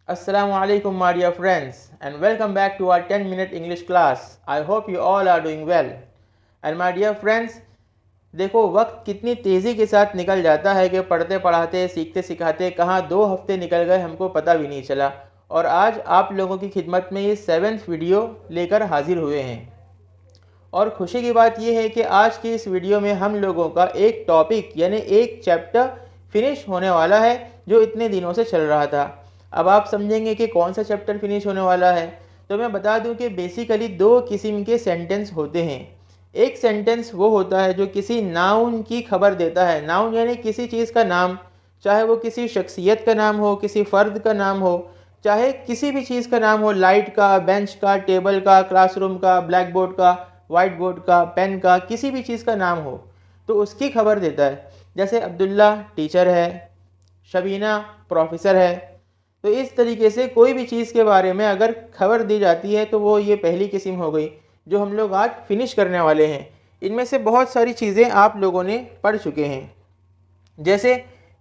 Assalamu alaikum my dear friends and welcome back to our 10-minute English class. I hope you all are doing well. And my dear friends, देखो वक्त कितनी तेज़ी के साथ निकल जाता है कि पढ़ते पढ़ाते सीखते सिखाते कहाँ 2 हफ्ते निकल गए हमको पता भी नहीं चला। और आज आप लोगों की खिदमत में ये 7th वीडियो लेकर हाजिर हुए हैं। और खुशी की बात यह है कि आज की इस वीडियो में हम लोगों का एक टॉपिक यानी एक चैप्टर फिनिश होने वाला है जो इतने दिनों से चल रहा था। अब आप समझेंगे कि कौन सा चैप्टर फिनिश होने वाला है। तो मैं बता दूं कि बेसिकली 2 किस्म के सेंटेंस होते हैं। एक सेंटेंस वो होता है जो किसी नाउन की खबर देता है। नाउन यानी किसी चीज़ का नाम, चाहे वो किसी शख्सियत का नाम हो, किसी फ़र्द का नाम हो, चाहे किसी भी चीज़ का नाम हो, लाइट का, बेंच का, टेबल का, क्लासरूम का, ब्लैक बोर्ड का, वाइट बोर्ड का, पेन का, किसी भी चीज़ का नाम हो तो उसकी खबर देता है। जैसे अब्दुल्ला टीचर है, शबीना प्रोफेसर है। तो इस तरीके से कोई भी चीज़ के बारे में अगर खबर दी जाती है तो वो ये पहली किस्म हो गई जो हम लोग आज फिनिश करने वाले हैं। इनमें से बहुत सारी चीज़ें आप लोगों ने पढ़ चुके हैं, जैसे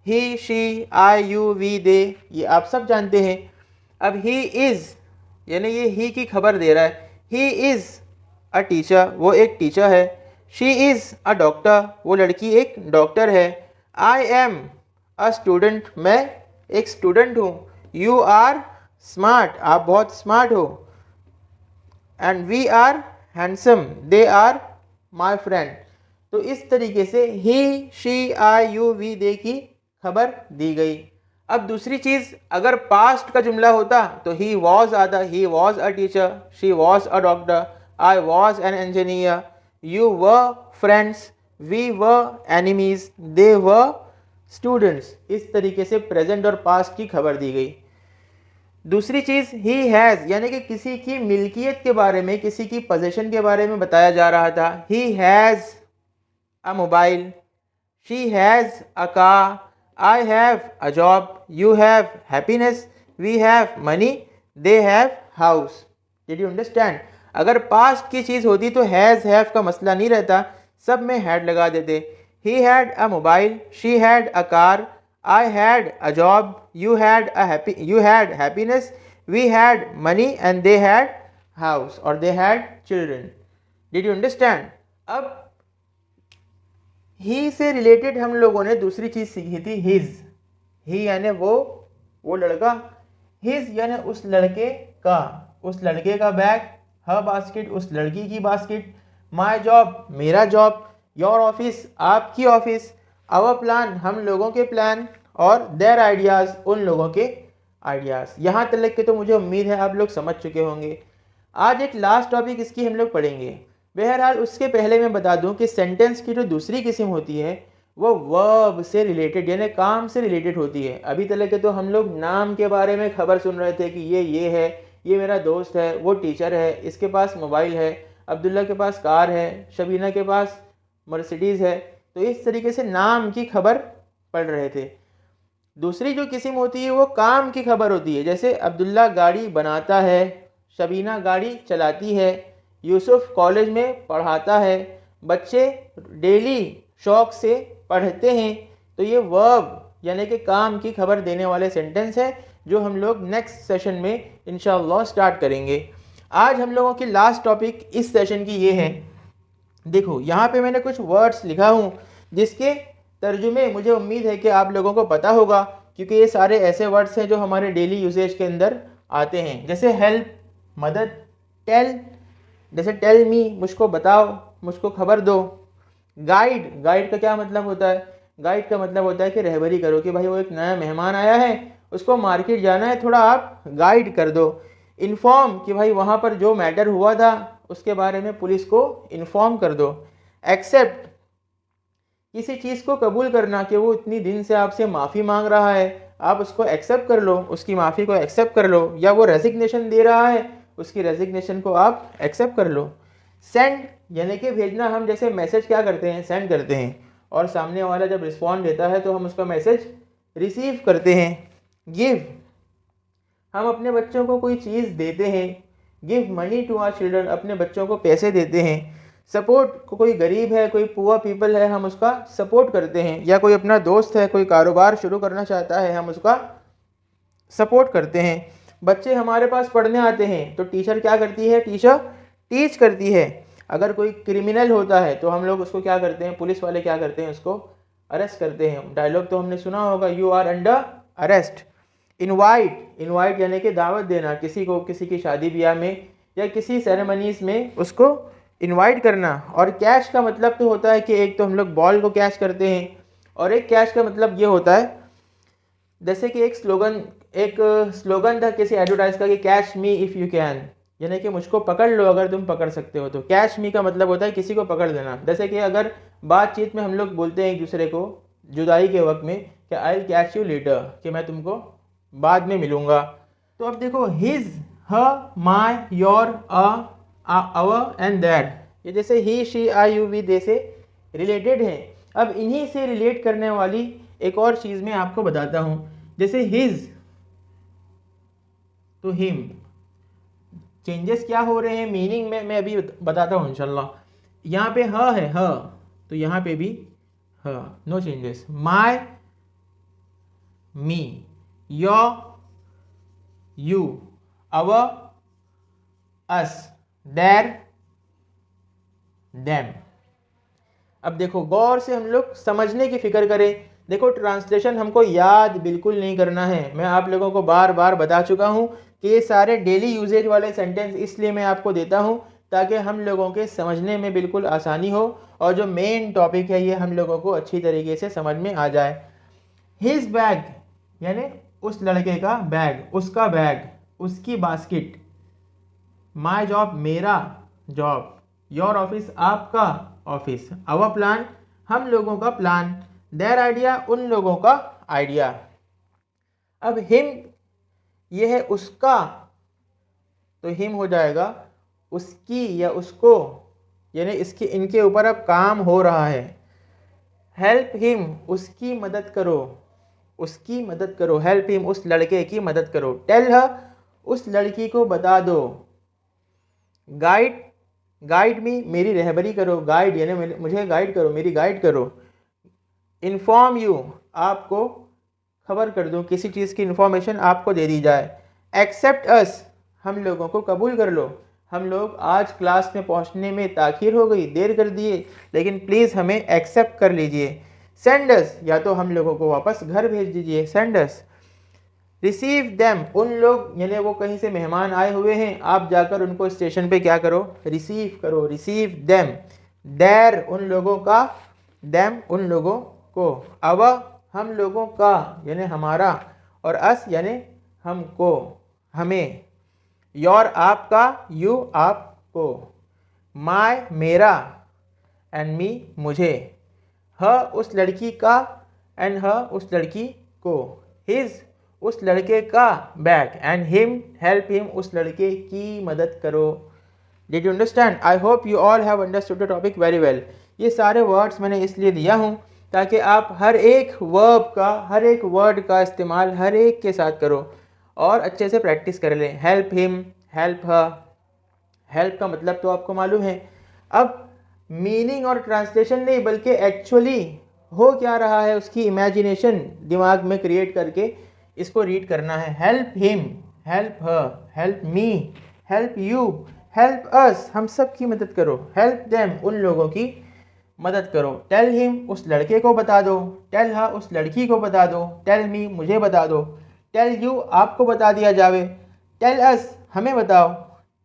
ही, शी, आई, यू, वी, दे, ये आप सब जानते हैं। अब ही इज़ यानी ये ही की खबर दे रहा है। ही इज़ अ टीचर, वो एक टीचर है। शी इज़ अ डॉक्टर, वो लड़की एक डॉक्टर है। आई एम अ स्टूडेंट, मैं एक स्टूडेंट हूँ। यू आर स्मार्ट, आप बहुत स्मार्ट हो। And we are handsome, they are my friend. तो इस तरीके से ही, she, I, you, we, they की खबर दी गई। अब दूसरी चीज़, अगर पास्ट का जुमला होता तो ही वॉज आता। He was a teacher, she was a doctor, I was an engineer, you व फ्रेंड्स, वी व एनिमीज, दे व स्टूडेंट्स। इस तरीके से प्रेजेंट और पास्ट की खबर दी गई। दूसरी चीज़, ही हैज़ यानी कि किसी की मिल्कियत के बारे में, किसी की पोजीशन के बारे में बताया जा रहा था। He has a mobile, she has a car, I have a job, you have happiness, we have money, they have house. Did you understand? अगर पास्ट की चीज़ होती तो हैज़ हैव का मसला नहीं रहता, सब में हैड लगा देते। He had a mobile, she had a car, I had a job, you had happiness, we had money and they had house or they had children. Did you understand? अब ही से रिलेटेड हम लोगों ने दूसरी चीज़ सीखी थी, हिज। ही यानी वो लड़का, हिज यानी उस लड़के का, उस लड़के का बैग, हर बास्केट उस लड़की की बास्केट, माई जॉब मेरा जॉब, योर ऑफिस आपकी ऑफिस, आवर प्लान हम लोगों के प्लान, और देयर आइडियाज़ उन लोगों के आइडियाज़। यहाँ तक के तो मुझे उम्मीद है आप लोग समझ चुके होंगे। आज एक लास्ट टॉपिक इसकी हम लोग पढ़ेंगे। बहरहाल उसके पहले मैं बता दूं कि सेंटेंस की जो दूसरी किस्म होती है वो वर्ब से रिलेटेड यानी काम से रिलेटेड होती है। अभी तक के तो हम लोग नाम के बारे में खबर सुन रहे थे कि ये है, ये मेरा दोस्त है, वो टीचर है, इसके पास मोबाइल है, अब्दुल्ला के पास कार है, शबीना के पास मर्सिडीज़ है। तो इस तरीके से नाम की खबर पढ़ रहे थे। दूसरी जो किस्म होती है वो काम की खबर होती है। जैसे अब्दुल्ला गाड़ी बनाता है, शबीना गाड़ी चलाती है, यूसुफ कॉलेज में पढ़ाता है, बच्चे डेली शौक से पढ़ते हैं। तो ये वर्ब यानी कि काम की खबर देने वाले सेंटेंस है जो हम लोग नेक्स्ट सेशन में इंशाअल्लाह स्टार्ट करेंगे। आज हम लोगों की लास्ट टॉपिक इस सेशन की ये है। देखो यहाँ पे मैंने कुछ वर्ड्स लिखा हूँ जिसके तर्जुमे मुझे उम्मीद है कि आप लोगों को पता होगा, क्योंकि ये सारे ऐसे वर्ड्स हैं जो हमारे डेली यूजेज के अंदर आते हैं। जैसे हेल्प मदद, टेल जैसे टेल मी मुझको बताओ, मुझको खबर दो। गाइड, गाइड का क्या मतलब होता है? गाइड का मतलब होता है कि रहबरी करो, कि भाई वो एक नया मेहमान आया है, उसको मार्केट जाना है, थोड़ा आप गाइड कर दो। इन्फॉर्म, कि भाई वहाँ पर जो मैटर हुआ था उसके बारे में पुलिस को इन्फॉर्म कर दो। एक्सेप्ट, किसी चीज़ को कबूल करना, कि वो इतनी दिन से आपसे माफ़ी मांग रहा है, आप उसको एक्सेप्ट कर लो, उसकी माफ़ी को एक्सेप्ट कर लो। या वो रेजिग्नेशन दे रहा है, उसकी रेजिग्नेशन को आप एक्सेप्ट कर लो। सेंड यानी कि भेजना, हम जैसे मैसेज क्या करते हैं, सेंड करते हैं, और सामने वाला जब रिस्पॉन्ड देता है तो हम उसका मैसेज रिसीव करते हैं। गिव, हम अपने बच्चों को कोई चीज़ देते हैं। Give money to our children, अपने बच्चों को पैसे देते हैं। सपोर्ट, कोई गरीब है, कोई पुअर पीपल है, हम उसका सपोर्ट करते हैं। या कोई अपना दोस्त है, कोई कारोबार शुरू करना चाहता है, हम उसका सपोर्ट करते हैं। बच्चे हमारे पास पढ़ने आते हैं तो टीचर क्या करती है, टीचर टीच करती है। अगर कोई क्रिमिनल होता है तो हम लोग उसको क्या करते हैं, पुलिस वाले क्या करते हैं, उसको अरेस्ट करते हैं। डायलॉग तो हमने सुना होगा, you are under arrest. Invite, invite यानी कि दावत देना, किसी को किसी की शादी ब्याह में या किसी सेरेमनीज में उसको इनवाइट करना। और कैश का मतलब तो होता है कि एक तो हम लोग बॉल को कैच करते हैं, और एक कैश का मतलब ये होता है, जैसे कि एक स्लोगन था किसी एडवर्टाइज का कि cash me if you can, यानी कि मुझको पकड़ लो अगर तुम पकड़ सकते हो। तो कैश मी का मतलब होता है किसी को पकड़ लेना। जैसे कि अगर बातचीत में हम लोग बोलते हैं एक दूसरे को जुदाई के वक्त में कि I will catch you later, कि मैं तुमको बाद में मिलूंगा। तो अब देखो his, her, my, your, our and that, ये जैसे ही, शी, आई, यू, वी दे से रिलेटेड हैं। अब इन्हीं से रिलेट करने वाली एक और चीज़ मैं आपको बताता हूँ। जैसे हिज तो हिम, चेंजेस क्या हो रहे हैं मीनिंग में मैं अभी बताता हूँ इंशाल्लाह। यहाँ पे ह है, ह, तो यहाँ पे भी ह, no changes. My, me, your, you, our, us, their, them. अब देखो गौर से हम लोग समझने की फिक्र करें। देखो ट्रांसलेशन हमको याद बिल्कुल नहीं करना है। मैं आप लोगों को बार बार बता चुका हूँ कि ये सारे डेली यूजेज वाले सेंटेंस इसलिए मैं आपको देता हूँ ताकि हम लोगों के समझने में बिल्कुल आसानी हो, और जो मेन टॉपिक है ये हम लोगों को अच्छी तरीके से समझ में आ जाए। हिज बैग यानी उस लड़के का बैग, उसका बैग, उसकी बास्केट। माई जॉब मेरा जॉब, योर ऑफिस आपका ऑफिस, आवर प्लान हम लोगों का प्लान, देयर आइडिया उन लोगों का आइडिया। अब हिम ये है उसका, तो हिम हो जाएगा उसकी या उसको, यानी इसके इनके ऊपर अब काम हो रहा है। हेल्प हिम उसकी मदद करो, उसकी मदद करो। हेल्प हिम उस लड़के की मदद करो। टेल हर उस लड़की को बता दो। गाइड, गाइड मी मेरी रहबरी करो। गाइड यानी मुझे गाइड करो, मेरी गाइड करो। इन्फॉर्म यू आपको खबर कर दूं, किसी चीज़ की इन्फॉर्मेशन आपको दे दी जाए। एक्सेप्ट अस हम लोगों को कबूल कर लो। हम लोग आज क्लास में पहुंचने में ताखीर हो गई, देर कर दिए, लेकिन प्लीज़ हमें एक्सेप्ट कर लीजिए। सेंड अस या तो हम लोगों को वापस घर भेज दीजिए, सेंड अस। रिसीव देम उन लोग यानी वो कहीं से मेहमान आए हुए हैं, आप जाकर उनको स्टेशन पे क्या करो, रिसीव करो। Receive them. देर उन लोगों का, देम उन लोगों को। अवर हम लोगों का यानी हमारा, और अस यानी हमको, हमें। योर आपका, यू आपको। माय मेरा, एंड मी मुझे। ह उस लड़की का, एंड ह उस लड़की को। हिज उस लड़के का bag, and him help him उस लड़के की मदद करो। Did you understand? I hope you all have understood the topic very well. ये सारे वर्ड्स मैंने इसलिए दिया हूँ ताकि आप हर एक वर्ब का, हर एक वर्ड का इस्तेमाल हर एक के साथ करो और अच्छे से प्रैक्टिस कर लें। Help him, help her, help का मतलब तो आपको मालूम है। अब मीनिंग और ट्रांसलेशन नहीं बल्कि एक्चुअली हो क्या रहा है उसकी इमेजिनेशन दिमाग में क्रिएट करके इसको रीड करना है। Help him, help her, help me, help you, help us हम सब की मदद करो। हेल्प देम उन लोगों की मदद करो। टेल हिम उस लड़के को बता दो। टेल हर उस लड़की को बता दो। टेल मी मुझे बता दो। टेल यू आपको बता दिया जावे। टेल अस हमें बताओ।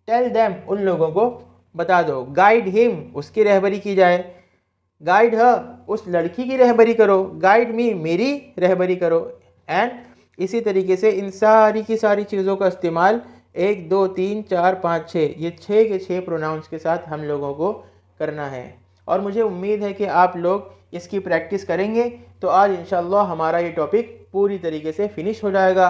टेल देम उन लोगों को बता दो। गाइड हिम उसकी रहबरी की जाए। गाइड हर उस लड़की की रहबरी करो। गाइड मी मेरी रहबरी करो। एंड इसी तरीके से इन सारी की सारी चीज़ों का इस्तेमाल 1 2 3 4 5 6 ये 6 के 6 प्रोनाउंस के साथ हम लोगों को करना है। और मुझे उम्मीद है कि आप लोग इसकी प्रैक्टिस करेंगे तो आज इंशाल्लाह हमारा ये टॉपिक पूरी तरीके से फिनिश हो जाएगा।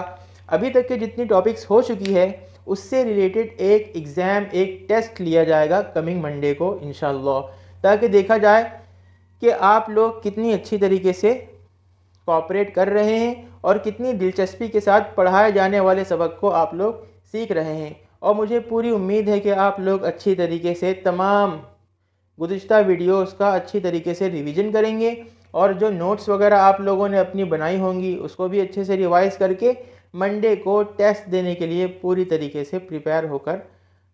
अभी तक के जितनी टॉपिक्स हो चुकी है उससे रिलेटेड एक एग्ज़ाम, एक टेस्ट लिया जाएगा कमिंग मंडे को इंशाल्लाह, ताकि देखा जाए कि आप लोग कितनी अच्छी तरीके से कोऑपरेट कर रहे हैं और कितनी दिलचस्पी के साथ पढ़ाए जाने वाले सबक को आप लोग सीख रहे हैं। और मुझे पूरी उम्मीद है कि आप लोग अच्छी तरीके से तमाम गुज़िश्ता वीडियोस का अच्छी तरीके से रिवीजन करेंगे और जो नोट्स वगैरह आप लोगों ने अपनी बनाई होंगी उसको भी अच्छे से रिवाइज़ करके मंडे को टेस्ट देने के लिए पूरी तरीके से प्रिपेयर होकर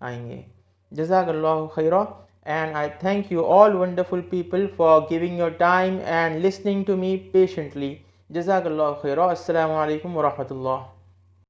आएंगे। जज़ाकल्लाहु Khaira, and I thank you all wonderful people for giving your time and listening to me patiently. Jazakallah khaira. Assalamu alaikum wa rahmatullah.